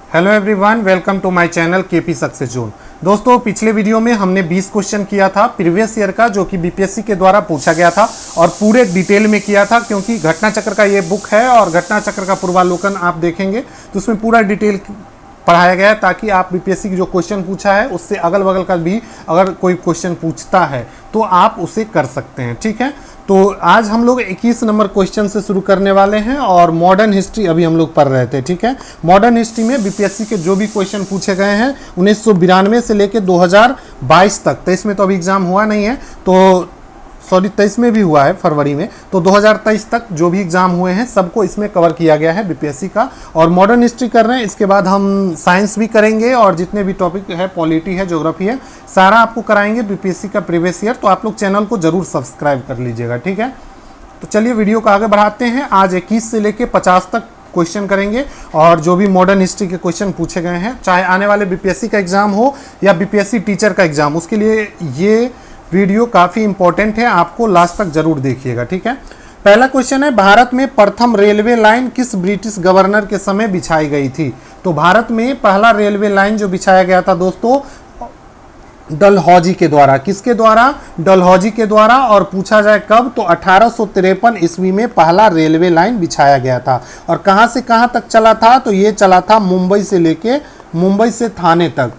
Hello everyone, welcome to my channel KP success zone. दोस्तों, पिछले video में हमने 20 क्वेश्चन किया था प्रीवियस ईयर का, जो कि बीपीएससी के द्वारा पूछा गया था और पूरे डिटेल में किया था, क्योंकि घटना चक्र का ये बुक है और घटना चक्र का पूर्वावलोकन आप देखेंगे तो उसमें पूरा डिटेल पढ़ाया गया है, ताकि आप बीपीएससी की जो क्वेश्चन पूछा है उससे अगल बगल का भी अगर कोई क्वेश्चन पूछता है तो आप उसे कर सकते हैं। ठीक है, तो आज हम लोग 21 नंबर क्वेश्चन से शुरू करने वाले हैं और मॉडर्न हिस्ट्री अभी हम लोग पढ़ रहे थे। ठीक है, मॉडर्न हिस्ट्री में बीपीएससी के जो भी क्वेश्चन पूछे गए हैं 1992 से लेकर 2022 तक, 23 में तो अभी एग्जाम हुआ नहीं है, तो सॉरी 23 में भी हुआ है फरवरी में, तो 2023 तक जो भी एग्जाम हुए हैं सबको इसमें कवर किया गया है बीपीएससी का। और मॉडर्न हिस्ट्री कर रहे हैं, इसके बाद हम साइंस भी करेंगे और जितने भी टॉपिक है, पॉलिटी है, ज्योग्राफी है, सारा आपको कराएंगे बीपीएससी का प्रीवियस ईयर। तो आप लोग चैनल को जरूर सब्सक्राइब कर लीजिएगा। ठीक है, तो चलिए वीडियो को आगे बढ़ाते हैं। आज 21 से लेकर 50 तक क्वेश्चन करेंगे और जो भी मॉडर्न हिस्ट्री के क्वेश्चन पूछे गए हैं, चाहे आने वाले बीपीएससी का एग्जाम हो या बीपीएससी टीचर का एग्जाम, उसके लिए ये वीडियो काफ़ी इंपॉर्टेंट है, आपको लास्ट तक जरूर देखिएगा। ठीक है, पहला क्वेश्चन है, भारत में प्रथम रेलवे लाइन किस ब्रिटिश गवर्नर के समय बिछाई गई थी? तो भारत में पहला रेलवे लाइन जो बिछाया गया था दोस्तों, डलहौजी के द्वारा। किसके द्वारा? डलहौजी के द्वारा। और पूछा जाए कब, तो 1853 ईस्वी में पहला रेलवे लाइन बिछाया गया था। और कहां से कहां तक चला था? तो ये चला था मुंबई से लेके मुंबई से थाने तक।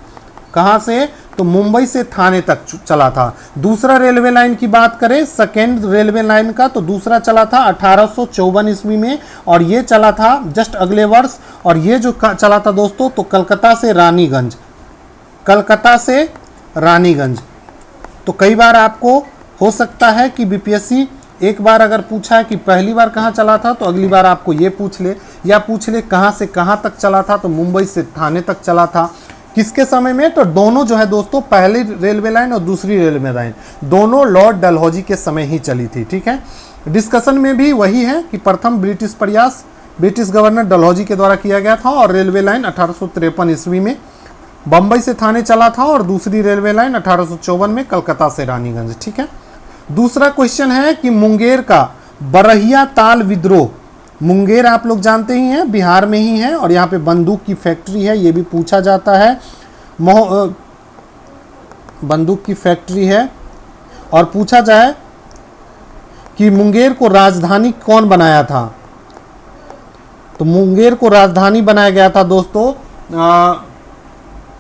कहां से? तो मुंबई से थाने तक चला था। दूसरा रेलवे लाइन की बात करें, सेकेंड रेलवे लाइन का, तो दूसरा चला था 1854 ईस्वी में और ये चला था जस्ट अगले वर्ष। और ये जो चला था दोस्तों, तो कलकत्ता से रानीगंज, कलकत्ता से रानीगंज। तो कई बार आपको हो सकता है कि बीपीएससी एक बार अगर पूछा है कि पहली बार कहाँ चला था, तो अगली बार आपको ये पूछ ले, या पूछ ले कहाँ से कहाँ तक चला था, तो मुंबई से थाने तक चला था। किसके समय में? तो दोनों जो है दोस्तों, पहली रेलवे लाइन और दूसरी रेलवे लाइन दोनों लॉर्ड डलहौजी के समय ही चली थी। ठीक है, डिस्कशन में भी वही है कि प्रथम ब्रिटिश प्रयास ब्रिटिश गवर्नर डलहौजी के द्वारा किया गया था और रेलवे लाइन 1853 ईस्वी में बम्बई से थाने चला था और दूसरी रेलवे लाइन 1854 में कलकत्ता से रानीगंज। ठीक है, दूसरा क्वेश्चन है कि मुंगेर का बरहिया ताल विद्रोह, मुंगेर आप लोग जानते ही हैं, बिहार में ही है और यहाँ पे बंदूक की फैक्ट्री है, ये भी पूछा जाता है। बंदूक की फैक्ट्री है। और पूछा जाए कि मुंगेर को राजधानी कौन बनाया था? तो मुंगेर को राजधानी बनाया गया था दोस्तों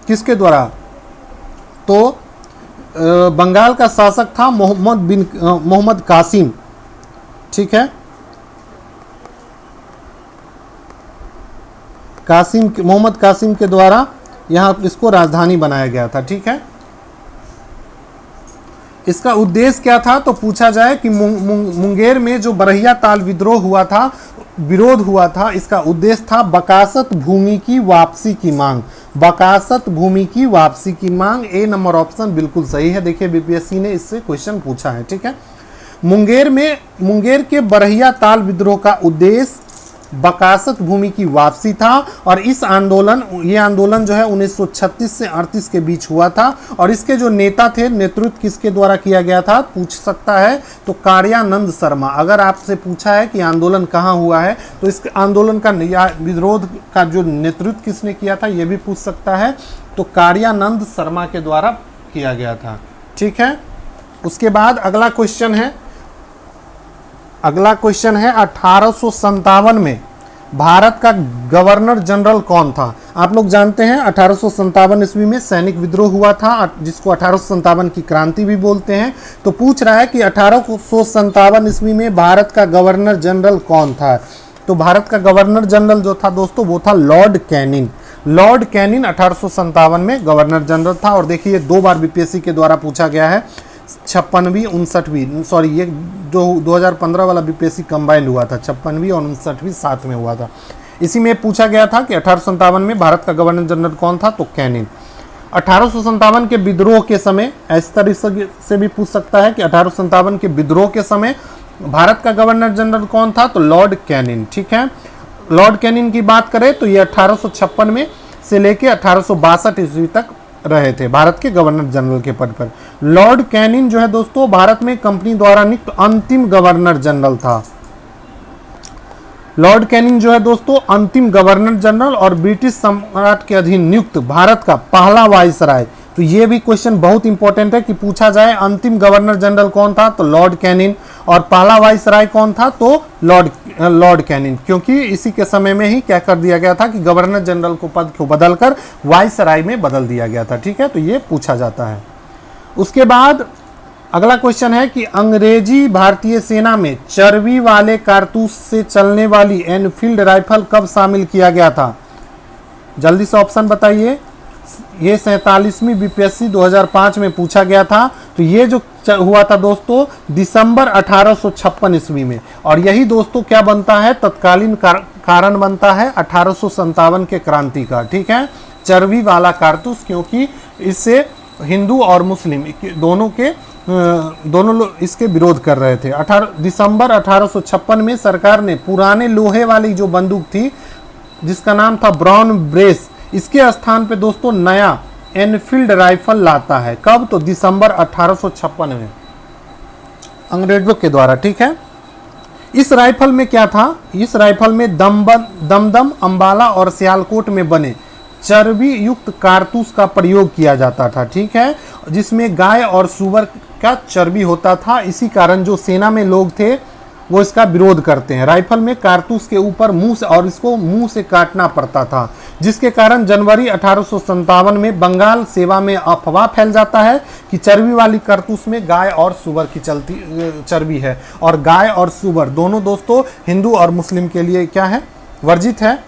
किसके द्वारा? तो बंगाल का शासक था मोहम्मद कासिम। ठीक है, मोहम्मद कासिम के द्वारा यहाँ इसको राजधानी बनाया गया था। ठीक है, इसका उद्देश्य क्या था? तो पूछा जाए कि मुंगेर में जो बरहिया ताल विद्रोह हुआ था, विरोध हुआ था, इसका उद्देश्य था बकासत भूमि की वापसी की मांग। बकासत भूमि की वापसी की मांग, ए नंबर ऑप्शन बिल्कुल सही है। देखिए बीपीएससी ने इससे क्वेश्चन पूछा है। ठीक है, मुंगेर के बरहिया ताल विद्रोह का उद्देश्य बकासत भूमि की वापसी था और ये आंदोलन जो है 1936 से 38 के बीच हुआ था। और इसके जो नेता थे, नेतृत्व किसके द्वारा किया गया था? पूछ सकता है, तो कार्यानंद शर्मा। अगर आपसे पूछा है कि आंदोलन कहाँ हुआ है, तो इस आंदोलन का विरोध का जो नेतृत्व किसने किया था, ये भी पूछ सकता है, तो कार्यानंद शर्मा के द्वारा किया गया था। ठीक है, उसके बाद अगला क्वेश्चन है 1857 में भारत का गवर्नर जनरल कौन था? आप लोग जानते हैं 1857 ईस्वी में सैनिक विद्रोह हुआ था, जिसको 1857 की क्रांति भी बोलते हैं। तो पूछ रहा है कि 1857 ईस्वी में भारत का गवर्नर जनरल कौन था? तो भारत का गवर्नर जनरल जो था दोस्तों, वो था लॉर्ड कैनिंग। लॉर्ड कैनिंग 1857 में गवर्नर जनरल था। और देखिए 2 बार बीपीएससी के द्वारा पूछा गया है, 56वीं 59वीं, सॉरी ये जो 2015 वाला बीपीएससी कंबाइंड हुआ था, 56वीं और 59वीं साथ में हुआ था। इसी में पूछा गया था कि 1857 में भारत का गवर्नर जनरल कौन था? तो कैनिंग। 1857 के विद्रोह के समय, इस तरह से भी पूछ सकता है कि 1857 के विद्रोह के समय भारत का गवर्नर जनरल कौन था? तो लॉर्ड कैनिंग। ठीक है, लॉर्ड कैनिंग की बात करें तो ये 1856 में से लेके 1862 ईस्वी तक रहे थे भारत के गवर्नर जनरल के पद पर। लॉर्ड कैनिंग जो है दोस्तों, भारत में कंपनी द्वारा नियुक्त अंतिम गवर्नर जनरल था। लॉर्ड कैनिंग जो है दोस्तों अंतिम गवर्नर जनरल और ब्रिटिश सम्राट के अधीन नियुक्त भारत का पहला वाइसराय। तो ये भी क्वेश्चन बहुत इंपॉर्टेंट है कि पूछा जाए अंतिम गवर्नर जनरल कौन था, तो लॉर्ड कैनिंग, और पहला वाइसराय कौन था, तो लॉर्ड कैनिंग, क्योंकि इसी के समय में ही क्या कर दिया गया था कि गवर्नर जनरल को पद को बदलकर वाइसराय में बदल दिया गया था। ठीक है, तो ये पूछा जाता है। उसके बाद अगला क्वेश्चन है कि अंग्रेजी भारतीय सेना में चर्बी वाले कारतूस से चलने वाली एनफील्ड राइफल कब शामिल किया गया था? जल्दी से ऑप्शन बताइए। ये 47वीं बीपीएससी 2005 में पूछा गया था। तो ये जो हुआ था दोस्तों दिसंबर 1856 ईस्वी में, और यही दोस्तों क्या बनता है, तत्कालीन कारण बनता है 1857 के क्रांति का। ठीक है, चर्बी वाला कारतूस, क्योंकि इससे हिंदू और मुस्लिम दोनों लोग इसके विरोध कर रहे थे। दिसंबर 1856 में सरकार ने पुराने लोहे वाली जो बंदूक थी जिसका नाम था ब्राउन ब्रेस, इसके स्थान पे दोस्तों नया एनफील्ड राइफल लाता है। कब? तो दिसंबर 1856 में अंग्रेजों के द्वारा। ठीक है, इस राइफल में क्या था, इस राइफल में दमदम, अंबाला और सियालकोट में बने चर्बी युक्त कारतूस का प्रयोग किया जाता था। ठीक है, जिसमें गाय और सुअर का चर्बी होता था। इसी कारण जो सेना में लोग थे वो इसका विरोध करते हैं। राइफल में कारतूस के ऊपर मुंह से, और इसको मुंह से काटना पड़ता था, जिसके कारण जनवरी 1857 में बंगाल सेवा में अफवाह फैल जाता है कि चर्बी वाली कारतूस में गाय और सुअर की चर्बी है, और गाय और सुअर दोनों दोस्तों हिंदू और मुस्लिम के लिए क्या है, वर्जित है।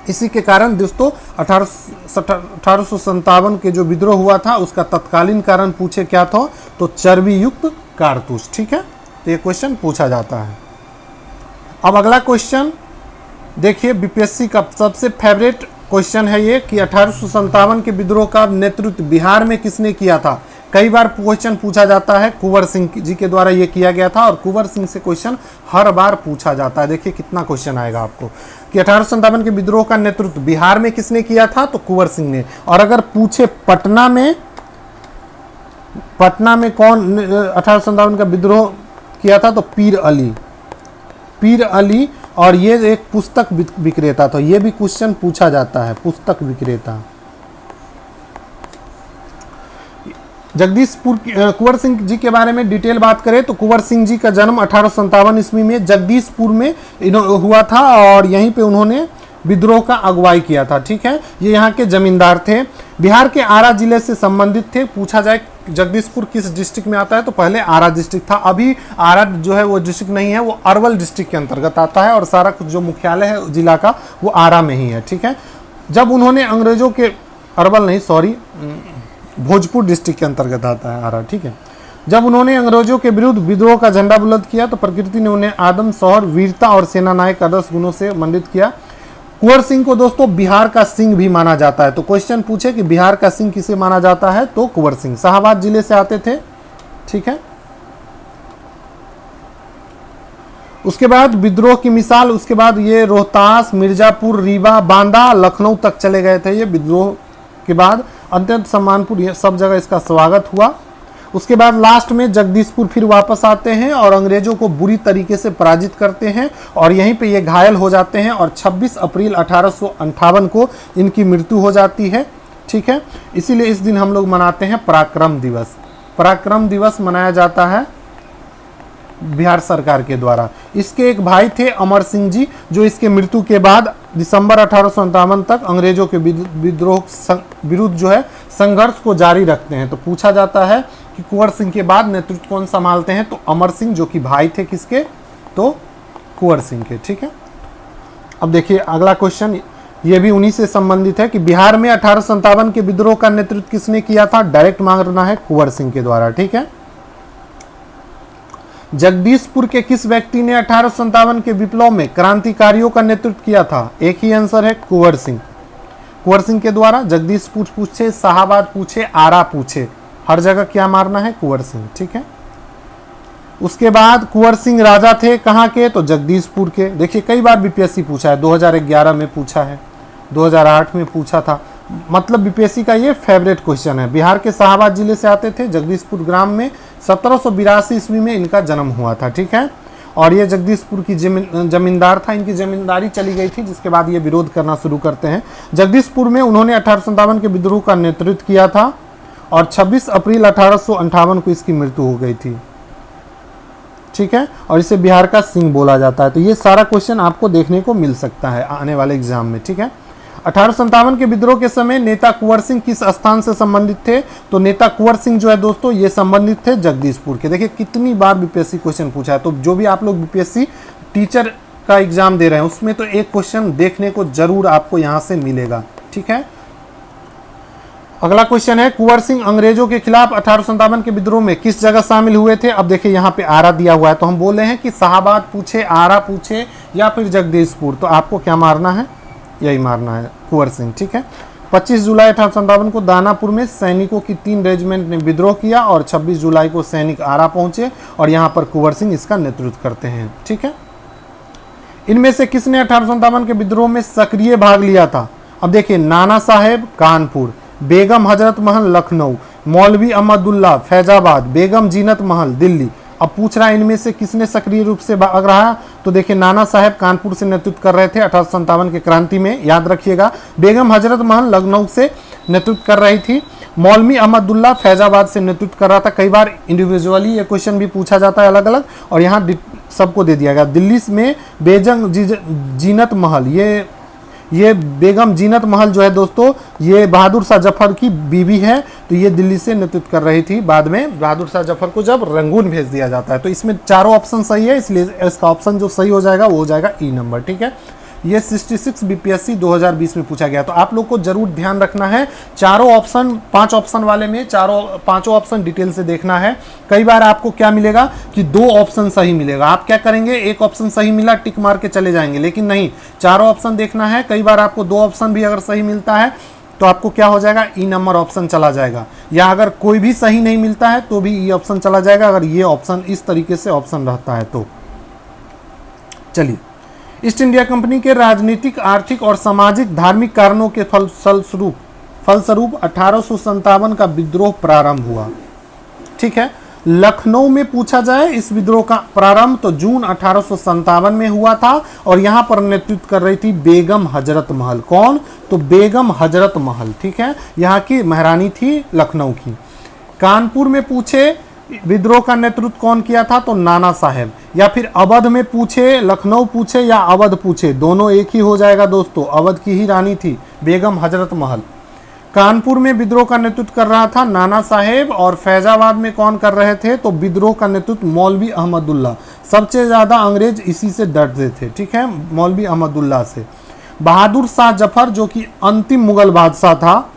इसी के कारण दोस्तों 1857 के जो विद्रोह हुआ था उसका तत्कालीन कारण पूछे क्या था, तो चर्बी युक्त कारतूस। ठीक है, तो ये क्वेश्चन पूछा जाता है। अब अगला क्वेश्चन देखिए, बीपीएससी का सबसे फेवरेट क्वेश्चन है ये कि 1857 के विद्रोह का नेतृत्व बिहार में किसने किया था? कई बार क्वेश्चन पूछा जाता है, कुंवर सिंह जी के द्वारा ये किया गया था, और कुंवर सिंह से क्वेश्चन हर बार पूछा जाता है। देखिए कितना क्वेश्चन आएगा आपको कि 1857 के विद्रोह का नेतृत्व बिहार में किसने किया था, तो कुंवर सिंह ने। और अगर पूछे पटना में कौन 1857 का विद्रोह किया था, तो पीर अली, और ये एक पुस्तक विक्रेता था। ये भी क्वेश्चन पूछा जाता है, पुस्तक विक्रेता। जगदीशपुर कुंवर सिंह जी के बारे में डिटेल बात करें तो कुंवर सिंह जी का जन्म 1857 ईस्वी में जगदीशपुर में हुआ था, और यहीं पे उन्होंने विद्रोह का अगुवाई किया था। ठीक है, ये यहाँ के जमींदार थे, बिहार के आरा जिले से संबंधित थे। पूछा जाए जगदीशपुर किस डिस्ट्रिक्ट में आता है, तो पहले आरा डिस्ट्रिक्ट था। अभी आरा जो है वो डिस्ट्रिक्ट नहीं है, वो अरवल डिस्ट्रिक्ट के अंतर्गत आता है, और सारा कुछ जो मुख्यालय है जिला का वो आरा में ही है। ठीक है, जब उन्होंने अंग्रेजों के, अरवल नहीं सॉरी, भोजपुर डिस्ट्रिक्ट के अंतर्गत आता है आरा। ठीक है, जब उन्होंने अंग्रेजों के विरुद्ध विद्रोह का झंडा बुलंद किया तो प्रकृति ने उन्हें आदम, शौहर, वीरता और सेना नायक आदर्श गुणों से मंडित किया। कुंवर सिंह को दोस्तों बिहार का सिंह भी माना जाता है। तो क्वेश्चन पूछे कि बिहार का सिंह किसे माना जाता है, तो कुंवर सिंह। शाहाबाद जिले से आते थे। ठीक है, उसके बाद विद्रोह की मिसाल, उसके बाद ये रोहतास, मिर्जापुर, रीवा, बांदा, लखनऊ तक चले गए थे। ये विद्रोह के बाद अत्यंत सम्मानपुर, ये सब जगह इसका स्वागत हुआ। उसके बाद लास्ट में जगदीशपुर फिर वापस आते हैं और अंग्रेजों को बुरी तरीके से पराजित करते हैं, और यहीं पे ये घायल हो जाते हैं, और 26 अप्रैल 1858 को इनकी मृत्यु हो जाती है। ठीक है, इसीलिए इस दिन हम लोग मनाते हैं पराक्रम दिवस। पराक्रम दिवस मनाया जाता है बिहार सरकार के द्वारा। इसके एक भाई थे अमर सिंह जी, जो इसके मृत्यु के बाद दिसंबर 1857 तक अंग्रेजों के विद्रोह विरुद्ध जो है संघर्ष को जारी रखते हैं। तो पूछा जाता है कि कुंवर सिंह के बाद नेतृत्व कौन संभालते हैं, तो अमर सिंह, जो कि भाई थे किसके, तो कुंवर सिंह के। ठीक है, अब देखिए अगला क्वेश्चन, ये भी उन्हीं से संबंधित है कि बिहार में 1857 के विद्रोह का नेतृत्व किसने किया था? डायरेक्ट मांगना है कुंवर सिंह के द्वारा। ठीक है, जगदीशपुर के किस व्यक्ति ने 1857 के विप्लव में क्रांतिकारियों का नेतृत्व किया था? एक ही आंसर है, कुंवर सिंह। कुंवर सिंह के द्वारा। जगदीशपुर पूछे, शाहाबाद पूछे, आरा पूछे, हर जगह क्या मारना है? कुंवर सिंह। ठीक है, उसके बाद कुंवर सिंह राजा थे कहाँ के? तो जगदीशपुर के। देखिए कई बार बीपीएससी पूछा है, 2011 में पूछा है, 2008 में पूछा था। मतलब बीपीएससी का ये फेवरेट क्वेश्चन है। बिहार के शाहाबाद जिले से आते थे, जगदीशपुर ग्राम में 1782 ईस्वी में इनका जन्म हुआ था। ठीक है, और ये जगदीशपुर की जमींदार था, इनकी जमींदारी चली गई थी, जिसके बाद ये विरोध करना शुरू करते हैं। जगदीशपुर में उन्होंने 1857 के विद्रोह का नेतृत्व किया था और 26 अप्रैल 1858 को इसकी मृत्यु हो गई थी। ठीक है, और इसे बिहार का सिंह बोला जाता है। तो ये सारा क्वेश्चन आपको देखने को मिल सकता है आने वाले एग्जाम में। ठीक है, 1857 के विद्रोह के समय नेता कुंवर सिंह किस स्थान से संबंधित थे? तो नेता कुंवर सिंह जो है दोस्तों ये संबंधित थे जगदीशपुर के। देखिए कितनी बार बीपीएससी क्वेश्चन पूछा है, तो जो भी आप लोग बीपीएससी टीचर का एग्जाम दे रहे हैं उसमें तो एक क्वेश्चन देखने को जरूर आपको यहाँ से मिलेगा। ठीक है, अगला क्वेश्चन है कुंवर सिंह अंग्रेजों के खिलाफ 1857 के विद्रोह में किस जगह शामिल हुए थे? अब देखिए यहाँ पे आरा दिया हुआ है, तो हम बोल रहे हैं कि शाहाबाद पूछे, आरा पूछे या फिर जगदीशपुर, तो आपको क्या मारना है? यही मारना है, कुंवर सिंह। ठीक है, 25 जुलाई 1857 को दानापुर में सैनिकों की 3 रेजिमेंट ने विद्रोह किया और 26 जुलाई को सैनिक आरा पहुंचे और यहाँ पर कुंवर सिंह इसका नेतृत्व करते हैं। ठीक है, इनमें से किसने 1857 के विद्रोह में सक्रिय भाग लिया था? अब देखिए नाना साहेब कानपुर, बेगम हजरत महल लखनऊ, मौलवी अहमदुल्ला फैजाबाद, बेगम जीनत महल दिल्ली। अब पूछ रहा है इनमें से किसने सक्रिय रूप से भाग रहा? तो देखिए नाना साहेब कानपुर से नेतृत्व कर रहे थे 1857 के क्रांति में, याद रखिएगा। बेगम हजरत महल लखनऊ से नेतृत्व कर रही थी। मौलवी अहमदुल्ला फैजाबाद से नेतृत्व कर रहा था। कई बार इंडिविजुअली ये क्वेश्चन भी पूछा जाता है अलग अलग, और यहाँ सबको दे दिया गया। दिल्ली में बेगम जीनत महल, ये बेगम जीनत महल जो है दोस्तों ये बहादुर शाह जफर की बीवी है, तो ये दिल्ली से नेतृत्व कर रही थी। बाद में बहादुर शाह जफर को जब रंगून भेज दिया जाता है, तो इसमें चारों ऑप्शन सही है, इसलिए इसका ऑप्शन जो सही हो जाएगा वो हो जाएगा ई नंबर। ठीक है, ये 66 बीपीएससी 2020 में पूछा गया, तो आप लोग को जरूर ध्यान रखना है। चारों ऑप्शन 5 ऑप्शन वाले में पांचों ऑप्शन डिटेल से देखना है। कई बार आपको क्या मिलेगा कि 2 ऑप्शन सही मिलेगा, आप क्या करेंगे, एक ऑप्शन सही मिला टिक मार के चले जाएंगे, लेकिन नहीं, चारों ऑप्शन देखना है। कई बार आपको 2 ऑप्शन भी अगर सही मिलता है तो आपको क्या हो जाएगा, ई नंबर ऑप्शन चला जाएगा, या अगर कोई भी सही नहीं मिलता है तो भी ई ऑप्शन चला जाएगा, अगर ये ऑप्शन इस तरीके से ऑप्शन रहता है तो। चलिए, ईस्ट इंडिया कंपनी के राजनीतिक, आर्थिक और सामाजिक धार्मिक कारणों के फलस्वरूप 1857 का विद्रोह प्रारंभ हुआ। ठीक है, लखनऊ में पूछा जाए इस विद्रोह का प्रारंभ तो जून 1857 में हुआ था, और यहां पर नेतृत्व कर रही थी बेगम हजरत महल। कौन? तो बेगम हजरत महल। ठीक है, यहाँ की महारानी थी लखनऊ की। कानपुर में पूछे विद्रोह का नेतृत्व कौन किया था? तो नाना साहेब। या फिर अवध में पूछे, लखनऊ पूछे या अवध पूछे, दोनों एक ही हो जाएगा दोस्तों, अवध की ही रानी थी बेगम हजरत महल। कानपुर में विद्रोह का नेतृत्व कर रहा था नाना साहेब, और फैजाबाद में कौन कर रहे थे? तो विद्रोह का नेतृत्व मौलवी अहमदुल्ला। सबसे ज्यादा अंग्रेज इसी से डरते थे। ठीक है, मौलवी अहमदुल्ला से। बहादुर शाह जफर जो कि अंतिम मुगल बादशाह था,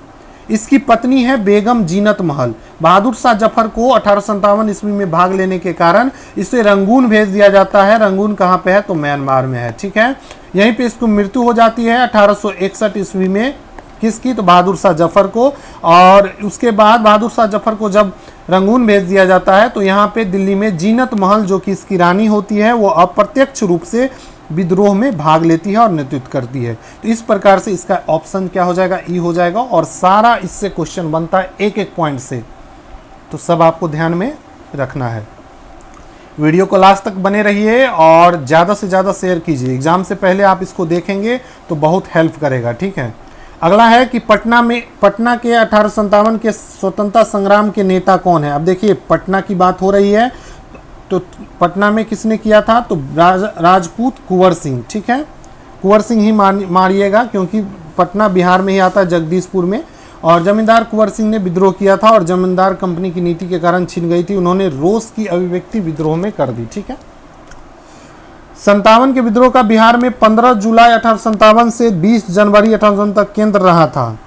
इसकी पत्नी है बेगम जीनत महल। बहादुर शाह जफर को 1857 ईस्वी में भाग लेने के कारण इसे रंगून भेज दिया जाता है। रंगून कहाँ पे है? तो म्यांमार में है। ठीक है, यहीं पे इसको मृत्यु हो जाती है 1861 ईस्वी में। किसकी? तो बहादुर शाह जफर को। और उसके बाद बहादुर शाह जफर को जब रंगून भेज दिया जाता है तो यहाँ पे दिल्ली में जीनत महल जो कि इसकी रानी होती है, वो अप्रत्यक्ष रूप से विद्रोह में भाग लेती है और नेतृत्व करती है। तो इस प्रकार से इसका ऑप्शन क्या हो जाएगा? ई हो जाएगा, और सारा इससे क्वेश्चन बनता है एक एक पॉइंट से, तो सब आपको ध्यान में रखना है। वीडियो को लास्ट तक बने रहिए और ज़्यादा से ज़्यादा शेयर कीजिए। एग्जाम से पहले आप इसको देखेंगे तो बहुत हेल्प करेगा। ठीक है, अगला है कि पटना के 1857 के स्वतंत्रता संग्राम के नेता कौन है? अब देखिए पटना की बात हो रही है, तो पटना में किसने किया था? तो राजपूत कुंवर सिंह। ठीक है, कुंवर सिंह ही मारिएगा, क्योंकि पटना बिहार में ही आता है, जगदीशपुर में। और जमींदार कुंवर सिंह ने विद्रोह किया था, और जमींदार कंपनी की नीति के कारण छिन गई थी। उन्होंने रोष की अभिव्यक्ति विद्रोह में कर दी। ठीक है, 57 के विद्रोह का बिहार में 15 जुलाई 1857 से 20 जनवरी 1857 तक केंद्र रहा था।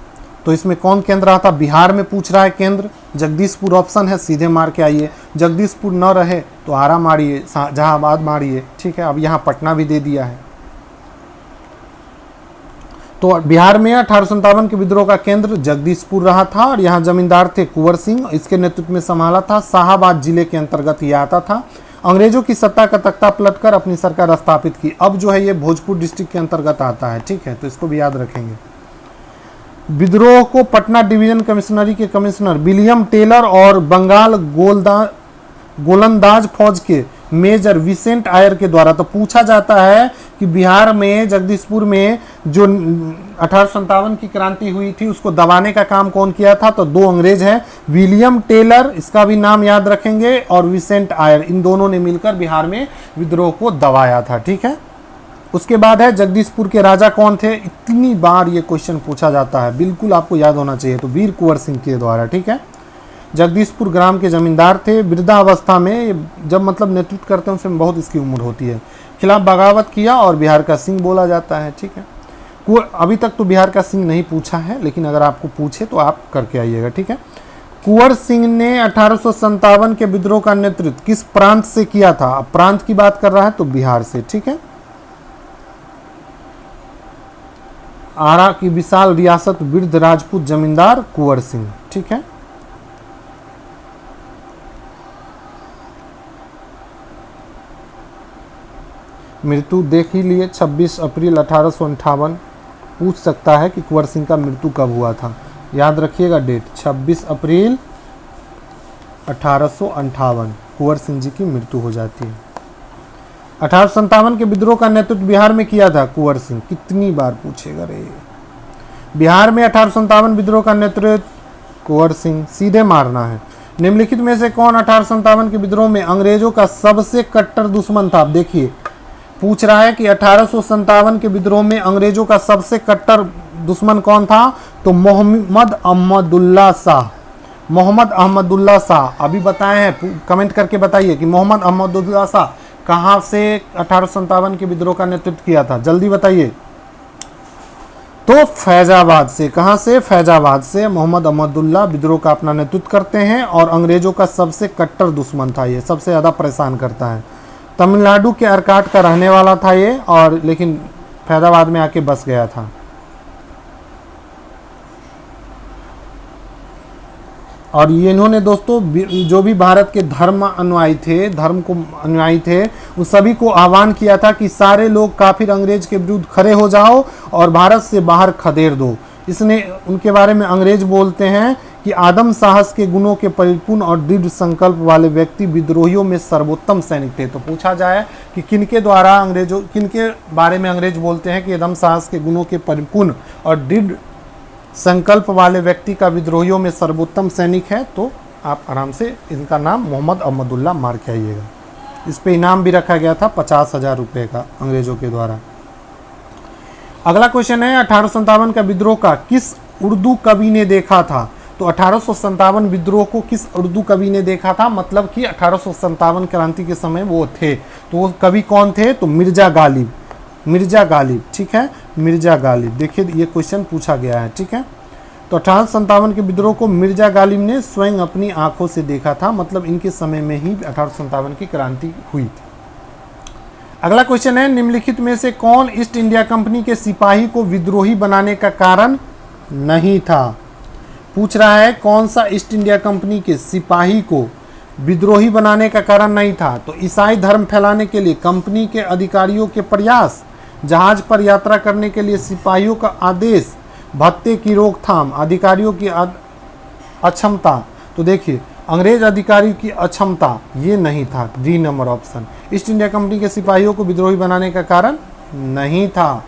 तो इसमें कौन केंद्र रहा था? बिहार में पूछ रहा है केंद्र। जगदीशपुर ऑप्शन है, सीधे मार के आइए। जगदीशपुर न रहे तो आरा मारिए, जहांबाद मारिए। ठीक है, अब यहाँ पटना भी दे दिया है। तो बिहार में 1857 के विद्रोह का केंद्र जगदीशपुर रहा था, और यहाँ जमींदार थे कुंवर सिंह, इसके नेतृत्व में संभाला था। शाहाबाद जिले के अंतर्गत यह आता था। अंग्रेजों की सत्ता का तख्ता पलटकर अपनी सरकार स्थापित की। अब जो है ये भोजपुर डिस्ट्रिक्ट के अंतर्गत आता है। ठीक है, तो इसको भी याद रखेंगे। विद्रोह को पटना डिवीजन कमिश्नरी के कमिश्नर विलियम टेलर और बंगाल गोलंदाज फौज के मेजर विसेंट आयर के द्वारा। तो पूछा जाता है कि बिहार में जगदीशपुर में जो 1857 की क्रांति हुई थी उसको दबाने का काम कौन किया था? तो दो अंग्रेज हैं, विलियम टेलर, इसका भी नाम याद रखेंगे, और विसेंट आयर, इन दोनों ने मिलकर बिहार में विद्रोह को दबाया था। ठीक है, उसके बाद है जगदीशपुर के राजा कौन थे? इतनी बार ये क्वेश्चन पूछा जाता है, बिल्कुल आपको याद होना चाहिए। तो वीर कुंवर सिंह के द्वारा। ठीक है, जगदीशपुर ग्राम के जमींदार थे, वृद्धावस्था में, जब मतलब नेतृत्व करते हैं उसमें बहुत इसकी उम्र होती है, खिलाफ बगावत किया और बिहार का सिंह बोला जाता है। ठीक है, अभी तक तो बिहार का सिंह नहीं पूछा है, लेकिन अगर आपको पूछे तो आप करके आइएगा। ठीक है, कुंवर सिंह ने 1857 के विद्रोह का नेतृत्व किस प्रांत से किया था? अब प्रांत की बात कर रहा है तो बिहार से। ठीक है, आरा की विशाल रियासत, वृद्ध राजपूत जमींदार कुंवर सिंह। ठीक है, मृत्यु देख ही लिए 26 अप्रैल 1858। पूछ सकता है कि कुंवर सिंह का मृत्यु कब हुआ था, याद रखिएगा डेट, 26 अप्रैल 1858 कुंवर सिंह जी की मृत्यु हो जाती है। 1857 के विद्रोह का नेतृत्व बिहार में किया था कुंवर सिंह, कितनी बार पूछेगा रे। बिहार में 1857 विद्रोह का नेतृत्व कुंवर सिंह, सीधे मारना है। निम्नलिखित में से कौन 1857 के विद्रोह में अंग्रेजों का सबसे कट्टर दुश्मन था? अब देखिए, पूछ रहा है कि 1857 के विद्रोह में अंग्रेजों का सबसे कट्टर दुश्मन कौन था? तो मोहम्मद अहमदुल्ला शाह। मोहम्मद अहमदुल्ला शाह अभी बताए हैं, कमेंट करके बताइए कि मोहम्मद अहमदुल्ला शाह कहां से 1857 के विद्रोह का नेतृत्व किया था, जल्दी बताइए। तो फैजाबाद से। कहां से? फैजाबाद से मोहम्मद अहमदुल्ला विद्रोह का अपना नेतृत्व करते हैं और अंग्रेजों का सबसे कट्टर दुश्मन था, ये सबसे ज्यादा परेशान करता है। तमिलनाडु के अरकाट का रहने वाला था ये, और लेकिन फैजाबाद में आके बस गया था। और ये इन्होंने दोस्तों जो भी भारत के धर्म को अनुयायी थे, उन सभी को आह्वान किया था कि सारे लोग काफिर अंग्रेज के विरुद्ध खड़े हो जाओ और भारत से बाहर खदेड़ दो। इसने उनके बारे में अंग्रेज बोलते हैं कि आदम साहस के गुणों के परिपूर्ण और दृढ़ संकल्प वाले व्यक्ति विद्रोहियों में सर्वोत्तम सैनिक थे। तो पूछा जाए कि किनके बारे में अंग्रेज बोलते हैं कि आदम साहस के गुणों के परिपूर्ण और दृढ़ संकल्प वाले व्यक्ति का विद्रोहियों में सर्वोत्तम सैनिक है, तो आप आराम से इनका नाम मोहम्मद अहमदुल्ला मार के आइएगा। इस पे इनाम भी रखा गया था 50,000 रुपये का अंग्रेजों के द्वारा। अगला क्वेश्चन है 1857 का विद्रोह का किस उर्दू कवि ने देखा था? तो 1857 विद्रोह को किस उर्दू कवि ने देखा था? मतलब कि 1857 क्रांति के समय वो थे, तो वो कवि कौन थे? तो मिर्जा गालिब। मिर्जा गालिब, ठीक है, मिर्जा गालिब। देखिए ये क्वेश्चन पूछा गया है। ठीक है, तो 1857 के विद्रोह को मिर्जा गालिब ने स्वयं अपनी आंखों से देखा था, मतलब इनके समय में ही 1857 की क्रांति हुई थी। अगला क्वेश्चन है निम्नलिखित में से कौन ईस्ट इंडिया कंपनी के सिपाही को विद्रोही बनाने का कारण नहीं था? पूछ रहा है कौन सा ईस्ट इंडिया कंपनी के सिपाही को विद्रोही बनाने का कारण नहीं था? तो ईसाई धर्म फैलाने के लिए कंपनी के अधिकारियों के प्रयास, जहाज पर यात्रा करने के लिए सिपाहियों का आदेश, भत्ते की रोकथाम, अधिकारियों की अक्षमता। तो देखिए अंग्रेज अधिकारी की अक्षमता ये नहीं था, D number option. East India company के सिपाहियों को विद्रोही बनाने का कारण नहीं था,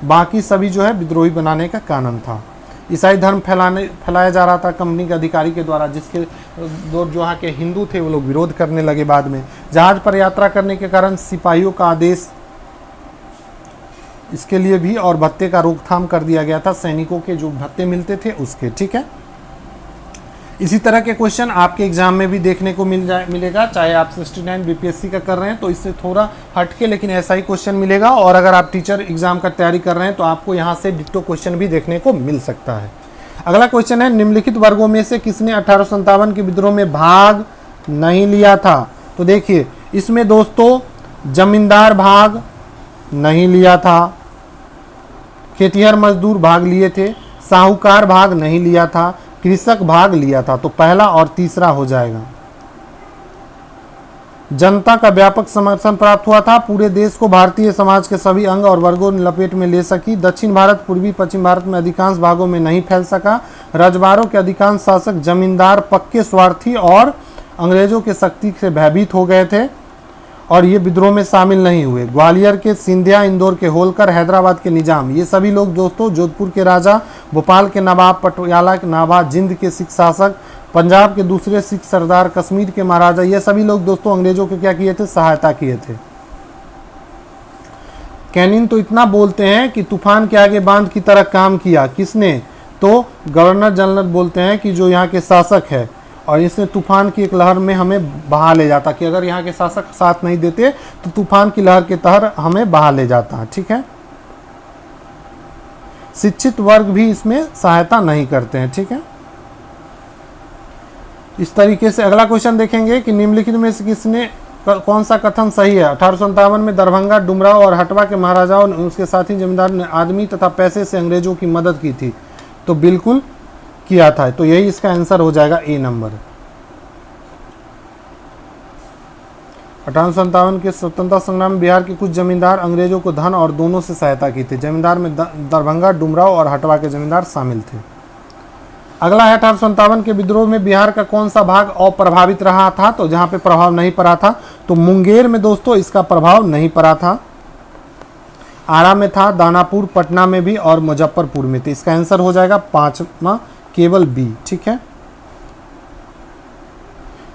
बाकी सभी जो है विद्रोही बनाने का कारण था। ईसाई धर्म फैलाया जा रहा था कंपनी के अधिकारी के द्वारा, जिसके जो वहाँ के हिंदू थे वो लोग विरोध करने लगे बाद में। जहाज पर यात्रा करने के कारण सिपाहियों का आदेश, इसके लिए भी, और भत्ते का रोकथाम कर दिया गया था, सैनिकों के जो भत्ते मिलते थे उसके। ठीक है, इसी तरह के क्वेश्चन आपके एग्जाम में भी देखने को मिलेगा, चाहे आप 69 बीपीएससी का कर रहे हैं तो इससे थोड़ा हटके लेकिन ऐसा ही क्वेश्चन मिलेगा, और अगर आप टीचर एग्जाम का तैयारी कर रहे हैं तो आपको यहाँ से डिट्टो क्वेश्चन भी देखने को मिल सकता है। अगला क्वेश्चन है निम्नलिखित वर्गों में से किसने 1857 के विद्रोह में भाग नहीं लिया था? तो देखिए इसमें दोस्तों जमींदार भाग नहीं लिया था, खेतिहर मजदूर भाग लिए थे, साहूकार भाग नहीं लिया था, कृषक भाग लिया था। तो पहला और तीसरा हो जाएगा। जनता का व्यापक समर्थन प्राप्त हुआ था, पूरे देश को भारतीय समाज के सभी अंग और वर्गों ने लपेट में ले सकी। दक्षिण भारत, पूर्वी पश्चिम भारत में अधिकांश भागों में नहीं फैल सका। रजवाड़ों के अधिकांश शासक जमींदार पक्के स्वार्थी और अंग्रेजों के शक्ति से भयभीत हो गए थे। और ये विद्रोह में शामिल नहीं हुए। ग्वालियर के सिंधिया, इंदौर के होलकर, हैदराबाद के निजाम, ये सभी लोग दोस्तों जोधपुर के राजा, भोपाल के नवाब, पटियाला के नवाब, जिंद के सिख शासक, पंजाब के दूसरे सिख सरदार, कश्मीर के महाराजा, ये सभी लोग दोस्तों अंग्रेजों के क्या किए थे, सहायता किए थे। कैनिंग तो इतना बोलते हैं कि तूफान के आगे बांध की तरह काम किया, किसने, तो गवर्नर जनरल बोलते हैं कि जो यहाँ के शासक है, और इसने तूफान की एक लहर में हमें बहा ले जाता, कि अगर यहाँ के शासक साथ नहीं देते तो तूफान की लहर के तहत हमें बहा ले जाता। ठीक है, शिक्षित वर्ग भी इसमें सहायता नहीं करते हैं। ठीक है, इस तरीके से अगला क्वेश्चन देखेंगे कि निम्नलिखित में से किसने कौन सा कथन सही है। 1857 में दरभंगा, डुमराव और हटवा के महाराजाओं ने उसके साथी जमींदार ने आदमी तथा पैसे से अंग्रेजों की मदद की थी, तो बिल्कुल किया था, तो यही इसका आंसर हो जाएगा ए नंबर। 1857 के स्वतंत्रता संग्राम में बिहार के कुछ जमींदार अंग्रेजों को धन और दोनों से सहायता की थी। जमींदार में दरभंगा, डुमराव और हटवा के जमींदार शामिल थे। अगला है 1857 के विद्रोह में बिहार का कौन सा भाग अप्रभावित रहा था, तो जहां पे प्रभाव नहीं पड़ा था, तो मुंगेर में दोस्तों इसका प्रभाव नहीं पड़ा था, आरा में था, दानापुर, पटना में भी और मुजफ्फरपुर में थे। इसका आंसर हो जाएगा 5वां, केवल बी। ठीक है,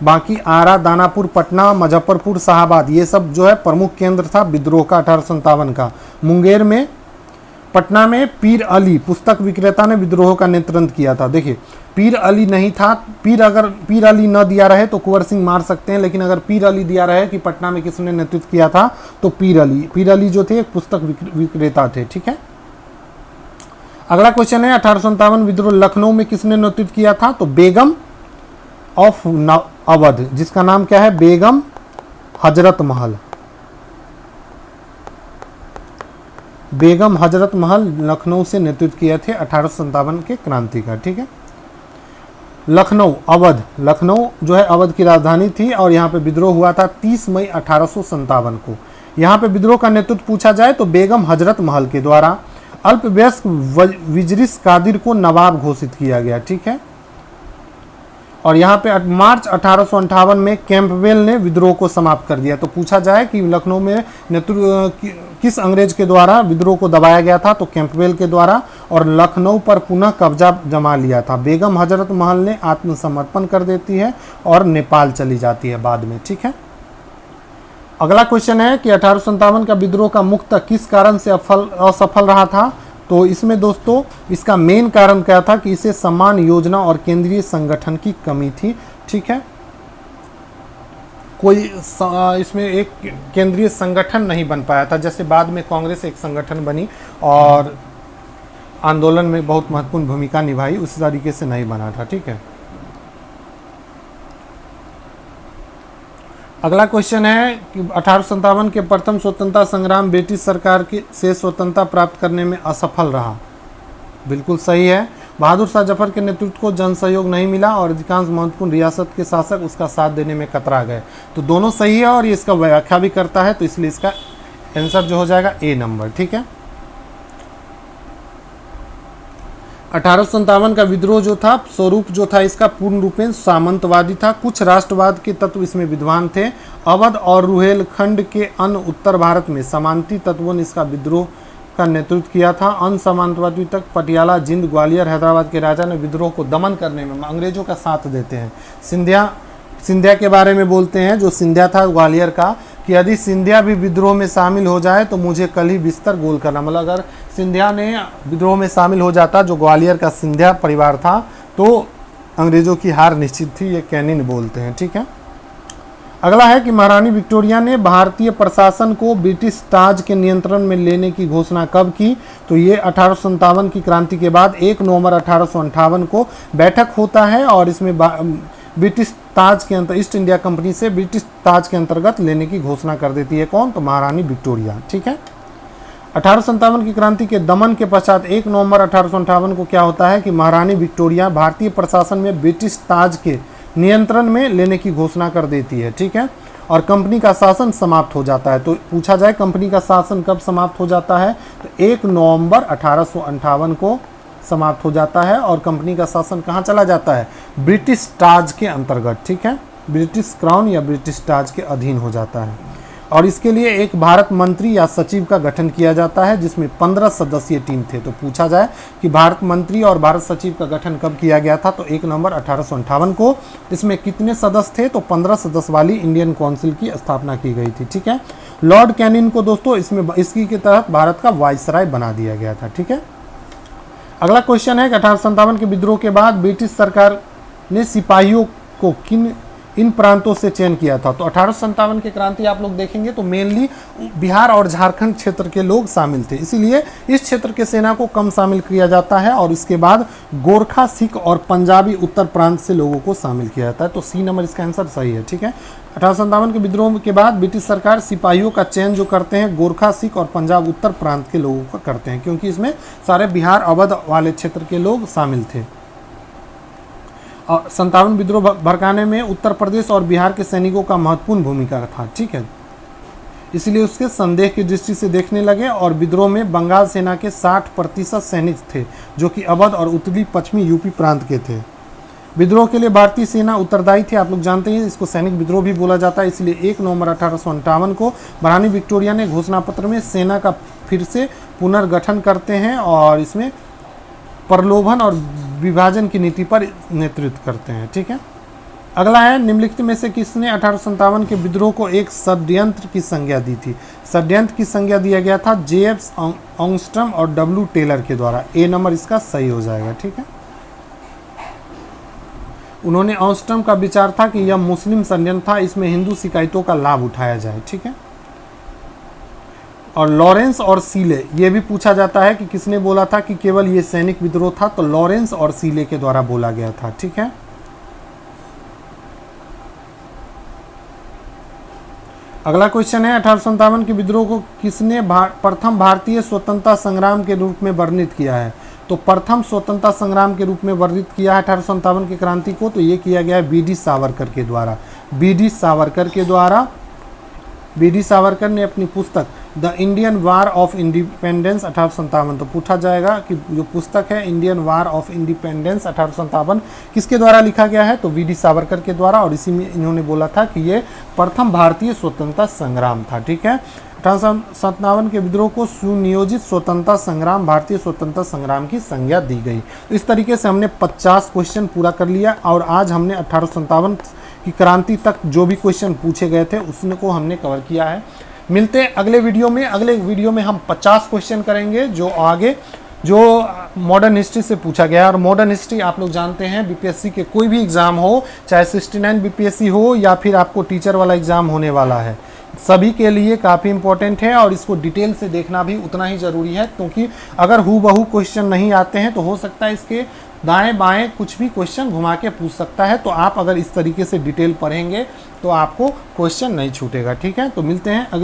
बाकी आरा, दानापुर, पटना, मुजफ्फरपुर, शाहाबाद ये सब जो है प्रमुख केंद्र था विद्रोह का 1857 का। मुंगेर में, पटना में पीर अली पुस्तक विक्रेता ने विद्रोह का नेतृत्व किया था। देखिए पीर अली नहीं था, अगर पीर अली न दिया रहे तो कुंवर सिंह मार सकते हैं, लेकिन अगर पीर अली दिया रहे कि पटना में किसने नेतृत्व किया था, तो पीर अली जो थे एक पुस्तक विक्रेता थे। ठीक है, अगला क्वेश्चन है 1857 विद्रोह लखनऊ में किसने नेतृत्व किया था, तो बेगम ऑफ अवध, जिसका नाम क्या है, बेगम हजरत महल। बेगम हजरत महल लखनऊ से नेतृत्व किए थे 1857 के क्रांति का। ठीक है, लखनऊ, अवध, लखनऊ जो है अवध की राजधानी थी और यहाँ पे विद्रोह हुआ था 30 मई 1857 को। यहाँ पे विद्रोह का नेतृत्व पूछा जाए तो बेगम हजरत महल के द्वारा। अल्पवयस्क विजरिस कादिर को नवाब घोषित किया गया। ठीक है, और यहाँ पे मार्च 1858 में कैंपबेल ने विद्रोह को समाप्त कर दिया। तो पूछा जाए कि लखनऊ में नेतृत्व किस अंग्रेज के द्वारा विद्रोह को दबाया गया था, तो कैंपबेल के द्वारा, और लखनऊ पर पुनः कब्जा जमा लिया था। बेगम हजरत महल ने आत्मसमर्पण कर देती है और नेपाल चली जाती है बाद में। ठीक है, अगला क्वेश्चन है कि 1857 का विद्रोह का मुख्य किस कारण से असफल रहा था, तो इसमें दोस्तों इसका मेन कारण क्या था कि इसे समान योजना और केंद्रीय संगठन की कमी थी। ठीक है, कोई इसमें एक केंद्रीय संगठन नहीं बन पाया था, जैसे बाद में कांग्रेस एक संगठन बनी और आंदोलन में बहुत महत्वपूर्ण भूमिका निभाई, उस तरीके से नहीं बना था। ठीक है, अगला क्वेश्चन है कि 1857 के प्रथम स्वतंत्रता संग्राम ब्रिटिश सरकार की से स्वतंत्रता प्राप्त करने में असफल रहा। बिल्कुल सही है, बहादुर शाह जफर के नेतृत्व को जन सहयोग नहीं मिला और अधिकांश महत्वपूर्ण रियासत के शासक उसका साथ देने में कतरा गए। तो दोनों सही है और ये इसका व्याख्या भी करता है, तो इसलिए इसका आंसर जो हो जाएगा ए नंबर। ठीक है, 1857 का विद्रोह जो था, स्वरूप जो था इसका पूर्ण रूपेण सामंतवादी था। कुछ राष्ट्रवाद के तत्व इसमें विद्वान थे। अवध और रुहेलखंड के अन्य उत्तर भारत में सामंती तत्वों ने इसका विद्रोह का नेतृत्व किया था। अन्य सामंतवादी तक पटियाला, जिंद, ग्वालियर, हैदराबाद के राजा ने विद्रोह को दमन करने में अंग्रेजों का साथ देते हैं। सिंधिया के बारे में बोलते हैं, जो सिंधिया था ग्वालियर का, कि यदि सिंधिया भी विद्रोह में शामिल हो जाए तो मुझे कल ही बिस्तर गोल करना। मतलब अगर सिंधिया ने विद्रोह में शामिल हो जाता, जो ग्वालियर का सिंधिया परिवार था, तो अंग्रेजों की हार निश्चित थी, ये कैनिंग बोलते हैं। ठीक है, अगला है कि महारानी विक्टोरिया ने भारतीय प्रशासन को ब्रिटिश ताज के नियंत्रण में लेने की घोषणा कब की, तो ये 1857 की क्रांति के बाद 1 नवंबर 1858 को बैठक होता है और इसमें ब्रिटिश ताज के अंतर ईस्ट इंडिया कंपनी से ब्रिटिश ताज के अंतर्गत लेने की घोषणा कर देती है। कौन, तो महारानी विक्टोरिया। ठीक है, 1857 की क्रांति के दमन के पश्चात 1 नवंबर 1858 को क्या होता है कि महारानी विक्टोरिया भारतीय प्रशासन में ब्रिटिश ताज के नियंत्रण में लेने की घोषणा कर देती है। ठीक है, और कंपनी का शासन समाप्त हो जाता है। तो पूछा जाए कंपनी का शासन कब समाप्त हो जाता है, तो 1 नवंबर 1858 को समाप्त हो जाता है और कंपनी का शासन कहाँ चला जाता है, ब्रिटिश ताज के अंतर्गत। ठीक है, ब्रिटिश क्राउन या ब्रिटिश ताज के अधीन हो जाता है। और इसके लिए एक भारत मंत्री या सचिव का गठन किया जाता है जिसमें 15 सदस्यीय टीम थे। तो पूछा जाए कि भारत मंत्री और भारत सचिव का गठन कब किया गया था, तो 1 नवंबर 1858 को। इसमें कितने सदस्य थे, तो 15 सदस्य वाली इंडियन काउंसिल की स्थापना की गई थी। ठीक है, लॉर्ड कैनिंग को दोस्तों इसमें इसी के तहत भारत का वाइसराय बना दिया गया था। ठीक है, अगला क्वेश्चन है कि 1857 के विद्रोह के बाद ब्रिटिश सरकार ने सिपाहियों को इन प्रांतों से चयन किया था। तो 1857 की क्रांति आप लोग देखेंगे तो मेनली बिहार और झारखंड क्षेत्र के लोग शामिल थे, इसीलिए इस क्षेत्र के सेना को कम शामिल किया जाता है और इसके बाद गोरखा, सिख और पंजाबी उत्तर प्रांत से लोगों को शामिल किया जाता है। तो सी नंबर इसका आंसर सही है। ठीक है, 1857 के विद्रोह के बाद ब्रिटिश सरकार सिपाहियों का चयन जो करते हैं गोरखा, सिख और पंजाब उत्तर प्रांत के लोगों का करते हैं, क्योंकि इसमें सारे बिहार अवध वाले क्षेत्र के लोग शामिल थे। और 57 विद्रोह भड़काने में उत्तर प्रदेश और बिहार के सैनिकों का महत्वपूर्ण भूमिका था। ठीक है, इसलिए उसके संदेह की दृष्टि से देखने लगे और विद्रोह में बंगाल सेना के 60% सैनिक थे जो कि अवध और उत्तरी पश्चिमी यूपी प्रांत के थे। विद्रोह के लिए भारतीय सेना उत्तरदायी थी। आप लोग जानते हैं इसको सैनिक विद्रोह भी बोला जाता है। इसलिए 1 नवंबर 1858 को महारानी विक्टोरिया ने घोषणा पत्र में सेना का फिर से पुनर्गठन करते हैं और इसमें प्रलोभन और विभाजन की नीति पर नेतृत्व करते हैं। ठीक है, अगला है निम्नलिखित में से किसने 1857 के विद्रोह को एक षड्यंत्र की संज्ञा दी थी। षड्यंत्र की संज्ञा दिया गया था जेएफ ऑंगस्ट्रम और डब्ल्यू टेलर के द्वारा। ए नंबर इसका सही हो जाएगा। ठीक है, उन्होंने ऑंगस्ट्रम का विचार था कि यह मुस्लिम षड्यंत्र था, इसमें हिंदू शिकायतों का लाभ उठाया जाए। ठीक है, और लॉरेंस और सीले ये भी पूछा जाता है कि किसने बोला था कि केवल ये सैनिक विद्रोह था, तो लॉरेंस और सीले के द्वारा बोला गया था। ठीक है, अगला क्वेश्चन है 1857 के विद्रोह को किसने प्रथम भारतीय स्वतंत्रता संग्राम के रूप में वर्णित किया है। तो प्रथम स्वतंत्रता संग्राम के रूप में वर्णित किया है 1857 की क्रांति को, तो ये किया गया है बी.डी. सावरकर के द्वारा। बी.डी. सावरकर के द्वारा बी.डी. सावरकर ने अपनी पुस्तक the Indian war of independence 1857, तो पूछा जाएगा कि जो पुस्तक है इंडियन वार ऑफ इंडिपेंडेंस 1857 किसके द्वारा लिखा गया है, तो बी.डी. सावरकर के द्वारा। और इसी में इन्होंने बोला था कि ये प्रथम भारतीय स्वतंत्रता संग्राम था। ठीक है, 1857 के विद्रोह को सुनियोजित स्वतंत्रता संग्राम, भारतीय स्वतंत्रता संग्राम की संज्ञा दी गई। तो इस तरीके से हमने 50 क्वेश्चन पूरा कर लिया और आज हमने 1857 की क्रांति तक जो भी क्वेश्चन पूछे गए थे उसको हमने कवर किया है। मिलते हैं अगले वीडियो में। अगले वीडियो में हम 50 क्वेश्चन करेंगे जो आगे जो मॉडर्न हिस्ट्री से पूछा गया है। और मॉडर्न हिस्ट्री आप लोग जानते हैं बीपीएससी के कोई भी एग्ज़ाम हो, चाहे 69 बीपीएससी हो या फिर आपको टीचर वाला एग्ज़ाम होने वाला है, सभी के लिए काफ़ी इंपॉर्टेंट है और इसको डिटेल से देखना भी उतना ही ज़रूरी है, क्योंकि अगर हूबहू क्वेश्चन नहीं आते हैं तो हो सकता है इसके दाएं बाएं कुछ भी क्वेश्चन घुमा के पूछ सकता है। तो आप अगर इस तरीके से डिटेल पढ़ेंगे तो आपको क्वेश्चन नहीं छूटेगा। ठीक है, तो मिलते हैं